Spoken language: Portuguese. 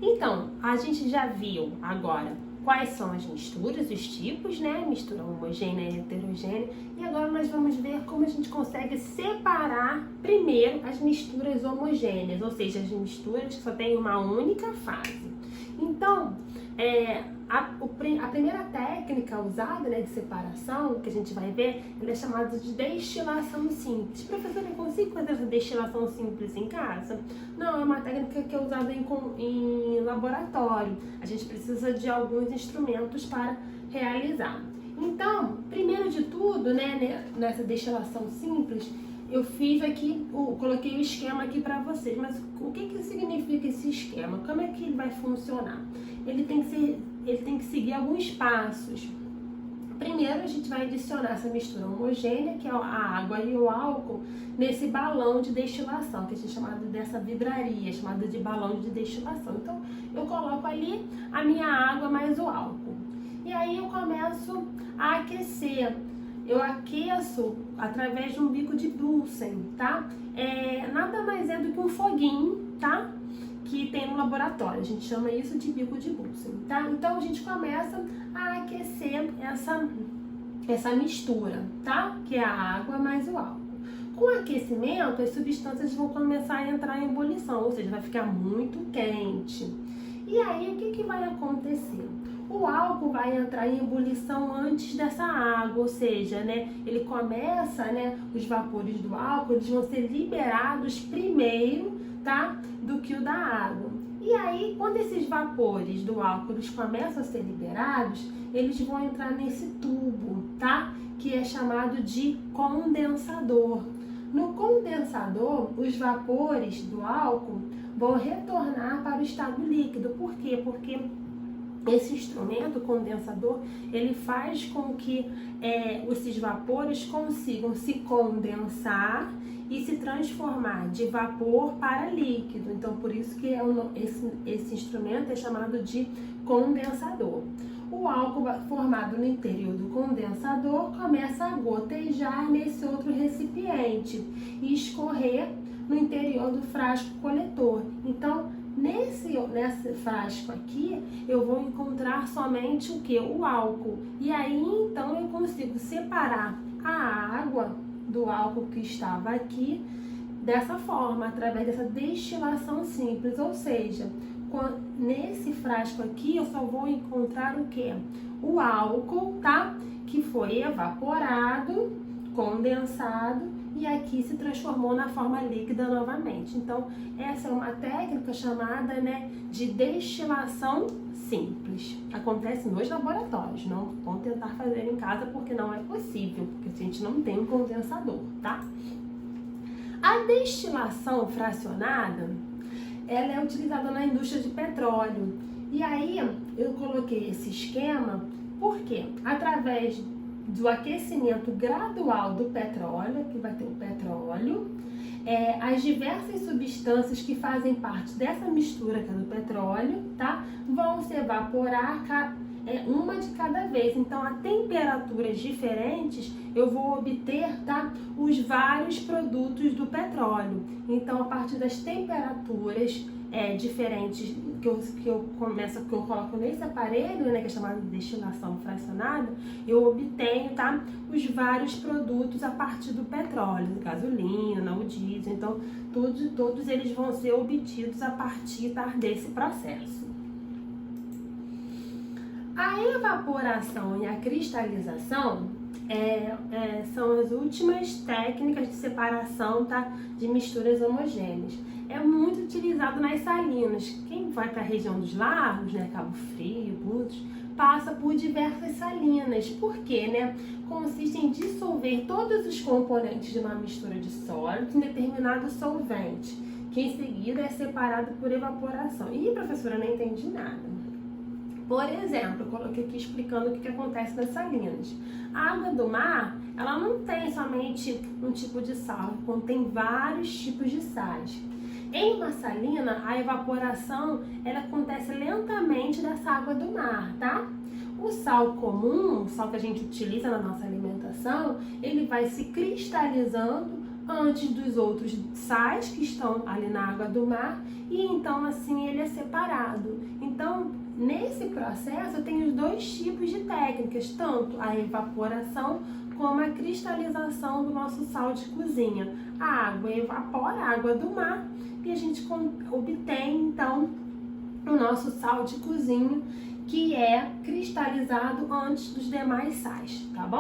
Então, a gente já viu agora quais são as misturas, os tipos, né? Mistura homogênea e heterogênea. E agora nós vamos ver como a gente consegue separar primeiro as misturas homogêneas, ou seja, as misturas que só têm uma única fase. Então, a primeira técnica usada, né, de separação, que a gente vai ver, ela é chamada de destilação simples. Professora, eu consigo fazer essa destilação simples em casa? Não, é uma técnica que é usada em laboratório. A gente precisa de alguns instrumentos para realizar. Então, primeiro de tudo, né, nessa destilação simples, eu fiz aqui, coloquei o esquema aqui para vocês, mas o que significa esse esquema? Como é que ele vai funcionar? Ele tem que seguir alguns passos. Primeiro, a gente vai adicionar essa mistura homogênea, que é a água e o álcool, nesse balão de destilação, que a gente chama dessa vidraria, chamada de balão de destilação. Então, eu coloco ali a minha água mais o álcool. E aí eu começo a aquecer. Eu aqueço através de um bico de Bunsen, tá? Nada mais é do que um foguinho, tá? Que tem no laboratório. A gente chama isso de bico de Bunsen, tá? Então a gente começa a aquecer essa mistura, tá? Que é a água mais o álcool. Com o aquecimento, as substâncias vão começar a entrar em ebulição, ou seja, vai ficar muito quente. E aí, o que vai acontecer? O álcool vai entrar em ebulição antes dessa água, ou seja, né, ele começa, né, os vapores do álcool, eles vão ser liberados primeiro, tá, do que o da água. E aí, quando esses vapores do álcool eles começam a ser liberados, eles vão entrar nesse tubo, tá, que é chamado de condensador. No condensador, os vapores do álcool vão retornar para o estado líquido. Por quê? Porque esse instrumento condensador, ele faz com que esses vapores consigam se condensar e se transformar de vapor para líquido. Então, por isso que esse instrumento é chamado de condensador. O álcool formado no interior do condensador começa a gotejar nesse outro recipiente e escorrer no interior do frasco coletor. Então, nesse frasco aqui, eu vou encontrar somente o que? O álcool. E aí, então, eu consigo separar a água do álcool que estava aqui dessa forma, através dessa destilação simples. Ou seja, nesse frasco aqui, eu só vou encontrar o que? O álcool, tá? Que foi evaporado, condensado, e aqui se transformou na forma líquida novamente. Então, essa é uma técnica chamada, né, de destilação simples. Acontece nos laboratórios, não vão tentar fazer em casa porque não é possível, porque a gente não tem um condensador, tá? A destilação fracionada, ela é utilizada na indústria de petróleo. E aí, eu coloquei esse esquema, porque através do aquecimento gradual do petróleo, que vai ter o petróleo, as diversas substâncias que fazem parte dessa mistura que é do petróleo, tá, vão se evaporar uma de cada vez. Então, a temperaturas diferentes, eu vou obter, tá, os vários produtos do petróleo. Então, a partir das temperaturas diferentes que eu coloco nesse aparelho, né, que é chamado de destilação fracionada, eu obtenho, tá, os vários produtos a partir do petróleo, gasolina, o diesel. Então, todos eles vão ser obtidos a partir, tá, desse processo. A evaporação e a cristalização são as últimas técnicas de separação, tá, de misturas homogêneas. É muito utilizado nas salinas. Quem vai para a região dos lagos, né, Cabo Frio, Búzios, passa por diversas salinas. Por quê, né? Consiste em dissolver todos os componentes de uma mistura de sólidos em determinado solvente, que em seguida é separado por evaporação. Ih, professora, eu não entendi nada. Por exemplo, eu coloquei aqui explicando o que acontece nas salinas. A água do mar, ela não tem somente um tipo de sal, contém vários tipos de sais. Em uma salina, a evaporação ela acontece lentamente dessa água do mar, tá? O sal comum, o sal que a gente utiliza na nossa alimentação, ele vai se cristalizando antes dos outros sais que estão ali na água do mar, e então assim ele é separado. Então, nesse processo eu tenho dois tipos de técnicas, tanto a evaporação como a cristalização do nosso sal de cozinha. A água evapora, a água do mar, e a gente obtém então o nosso sal de cozinha, que é cristalizado antes dos demais sais, tá bom?